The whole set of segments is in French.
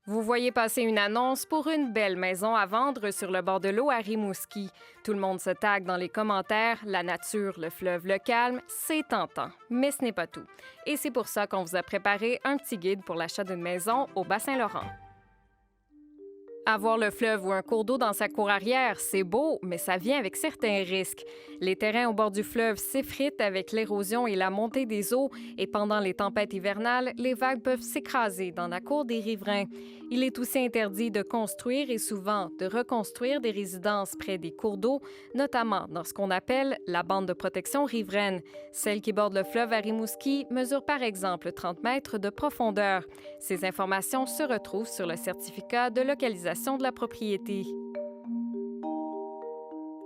Vous voyez passer une annonce pour une belle maison à vendre sur le bord de l'eau à Rimouski. Tout le monde se tague dans les commentaires, la nature, le fleuve, le calme, c'est tentant. Mais ce n'est pas tout. Et c'est pour ça qu'on vous a préparé un petit guide pour l'achat d'une maison au Bas-Saint-Laurent. Avoir le fleuve ou un cours d'eau dans sa cour arrière, c'est beau, mais ça vient avec certains risques. Les terrains au bord du fleuve s'effritent avec l'érosion et la montée des eaux, et pendant les tempêtes hivernales, les vagues peuvent s'écraser dans la cour des riverains. Il est aussi interdit de construire et souvent de reconstruire des résidences près des cours d'eau, notamment dans ce qu'on appelle la bande de protection riveraine. Celle qui borde le fleuve à Rimouski mesure par exemple 30 mètres de profondeur. Ces informations se retrouvent sur le certificat de localisation de la propriété.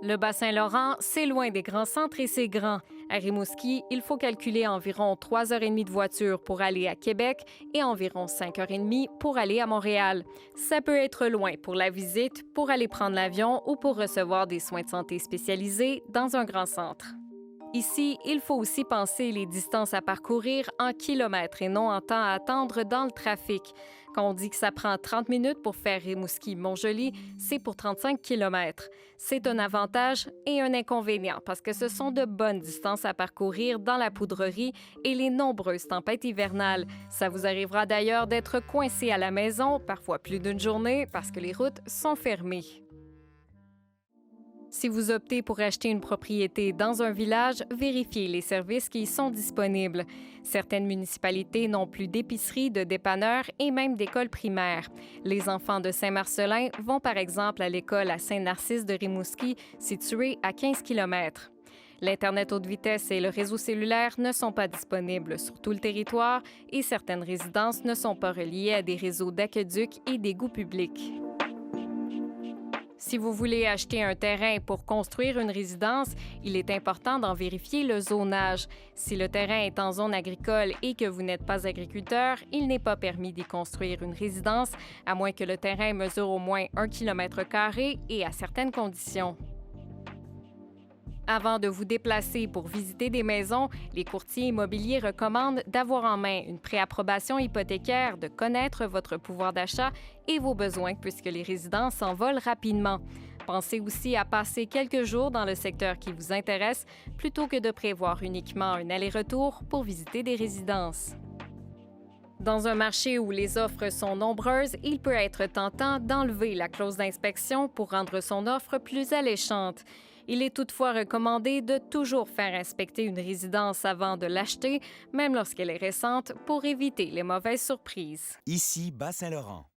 Le Bas-Saint-Laurent, c'est loin des grands centres et c'est grand. À Rimouski, il faut calculer environ 3h30 de voiture pour aller à Québec et environ 5h30 pour aller à Montréal. Ça peut être loin pour la visite, pour aller prendre l'avion ou pour recevoir des soins de santé spécialisés dans un grand centre. Ici, il faut aussi penser les distances à parcourir en kilomètres et non en temps à attendre dans le trafic. Quand on dit que ça prend 30 minutes pour faire Rimouski-Montjoly, c'est pour 35 kilomètres. C'est un avantage et un inconvénient parce que ce sont de bonnes distances à parcourir dans la poudrerie et les nombreuses tempêtes hivernales. Ça vous arrivera d'ailleurs d'être coincé à la maison, parfois plus d'une journée, parce que les routes sont fermées. Si vous optez pour acheter une propriété dans un village, vérifiez les services qui y sont disponibles. Certaines municipalités n'ont plus d'épicerie, de dépanneurs et même d'écoles primaires. Les enfants de Saint-Marcellin vont par exemple à l'école à Saint-Narcisse de Rimouski, située à 15 km. L'Internet haute vitesse et le réseau cellulaire ne sont pas disponibles sur tout le territoire et certaines résidences ne sont pas reliées à des réseaux d'aqueducs et d'égouts publics. Si vous voulez acheter un terrain pour construire une résidence, il est important d'en vérifier le zonage. Si le terrain est en zone agricole et que vous n'êtes pas agriculteur, il n'est pas permis d'y construire une résidence, à moins que le terrain mesure au moins 1 km² et à certaines conditions. Avant de vous déplacer pour visiter des maisons, les courtiers immobiliers recommandent d'avoir en main une préapprobation hypothécaire, de connaître votre pouvoir d'achat et vos besoins puisque les résidences s'envolent rapidement. Pensez aussi à passer quelques jours dans le secteur qui vous intéresse plutôt que de prévoir uniquement un aller-retour pour visiter des résidences. Dans un marché où les offres sont nombreuses, il peut être tentant d'enlever la clause d'inspection pour rendre son offre plus alléchante. Il est toutefois recommandé de toujours faire inspecter une résidence avant de l'acheter, même lorsqu'elle est récente, pour éviter les mauvaises surprises. Ici, Bas-Saint-Laurent.